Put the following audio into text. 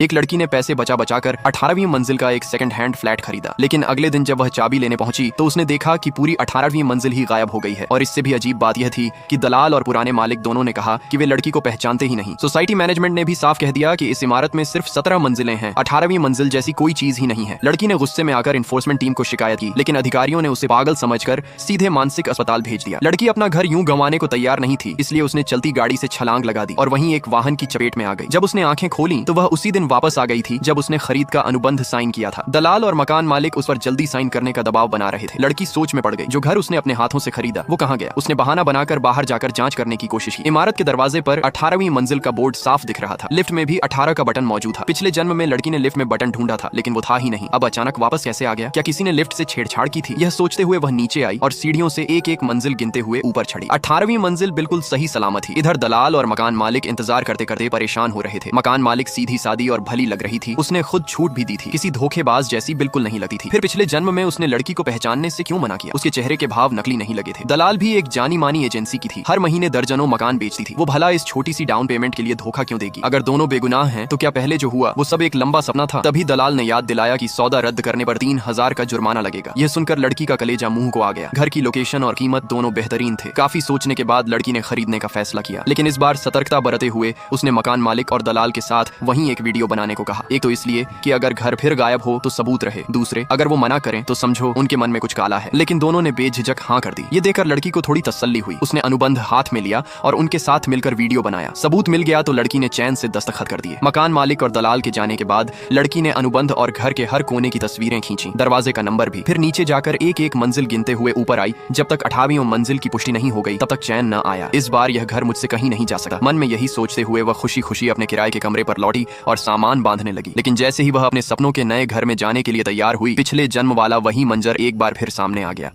एक लड़की ने पैसे बचा बचा कर 18वीं मंजिल का एक सेकंड हैंड फ्लैट खरीदा, लेकिन अगले दिन जब वह चाबी लेने पहुंची तो उसने देखा कि पूरी 18वीं मंजिल ही गायब हो गई है। और इससे भी अजीब बात यह थी कि दलाल और पुराने मालिक दोनों ने कहा कि वे लड़की को पहचानते ही नहीं। सोसाइटी मैनेजमेंट ने भी साफ कह दिया कि इस इमारत में सिर्फ 17 मंजिलें हैं, 18वीं मंजिल जैसी कोई चीज ही नहीं है। लड़की ने गुस्से में आकर इन्फोर्समेंट टीम को शिकायत की, लेकिन अधिकारियों ने उसे पागल समझकर सीधे मानसिक अस्पताल भेज दिया। लड़की अपना घर यूं गंवाने को तैयार नहीं थी, इसलिए उसने चलती गाड़ी से छलांग लगा दी और वहीं एक वाहन की चपेट में आ गई। जब उसने आंखें खोली तो वह उसी दिन वापस आ गई थी जब उसने खरीद का अनुबंध साइन किया था। दलाल और मकान मालिक उस पर जल्दी साइन करने का दबाव बना रहे थे। लड़की सोच में पड़ गई, जो घर उसने अपने हाथों से खरीदा वो कहाँ गया। उसने बहाना बनाकर बाहर जाकर जांच करने की कोशिश की। इमारत के दरवाजे पर 18वीं मंजिल का बोर्ड साफ दिख रहा था। लिफ्ट में भी 18 का बटन मौजूद था। पिछले जन्म में लड़की ने लिफ्ट में बटन ढूंढा था, लेकिन वो था ही नहीं। अब अचानक वापस कैसे आ गया? क्या किसी ने लिफ्ट से छेड़छाड़ की थी? यह सोचते हुए वह नीचे आई और सीढ़ियों से एक एक मंजिल गिनते हुए ऊपर चढ़ी। 18वीं मंजिल बिल्कुल सही सलामत थी। इधर दलाल और मकान मालिक इंतजार करते करते परेशान हो रहे थे। मकान मालिक सीधी सादी और भली लग रही थी, उसने खुद छूट भी दी थी, किसी धोखेबाज जैसी बिल्कुल नहीं लगती थी। फिर पिछले जन्म में उसने लड़की को पहचानने से क्यों मना किया? उसके चेहरे के भाव नकली नहीं लगे थे। दलाल भी एक जानी मानी एजेंसी की थी, हर महीने दर्जनों मकान बेचती थी। वो भला इस छोटी सी डाउन पेमेंट के लिए धोखा क्यों देगी? अगर दोनों बेगुनाह हैं तो क्या पहले जो हुआ वो सब एक लंबा सपना था? तभी दलाल ने याद दिलाया कि सौदा रद्द करने पर 3000 का जुर्माना लगेगा। यह सुनकर लड़की का कलेजा मुंह को आ गया। घर की लोकेशन और कीमत दोनों बेहतरीन थे। काफी सोचने के बाद लड़की ने खरीदने का फैसला किया, लेकिन इस बार सतर्कता बरते हुए उसने मकान मालिक और दलाल के साथ वहीं एक वीडियो बनाने को कहा। एक तो इसलिए कि अगर घर फिर गायब हो तो सबूत रहे, दूसरे अगर वो मना करें तो समझो उनके मन में कुछ काला है। लेकिन दोनों ने बेझिझक हाँ कर दी। ये देखकर लड़की को थोड़ी तसल्ली हुई। उसने अनुबंध हाथ में लिया और उनके साथ मिलकर वीडियो बनाया। सबूत मिल गया तो लड़की ने चैन से दस्तखत कर दिए। मकान मालिक और दलाल के जाने के बाद लड़की ने अनुबंध और घर के हर कोने की तस्वीरें खींची, दरवाजे का नंबर भी। फिर नीचे जाकर एक एक मंजिल गिनते हुए ऊपर आई। जब तक 18वीं मंजिल की पुष्टि नहीं हो गई तब तक चैन न आया। इस बार यह घर मुझसे कहीं नहीं जा सकता। मन में यही सोचते हुए वह खुशी खुशी अपने किराए के कमरे पर लौटी और सामान बांधने लगी। लेकिन जैसे ही वह अपने सपनों के नए घर में जाने के लिए तैयार हुई, पिछले जन्म वाला वही मंजर एक बार फिर सामने आ गया।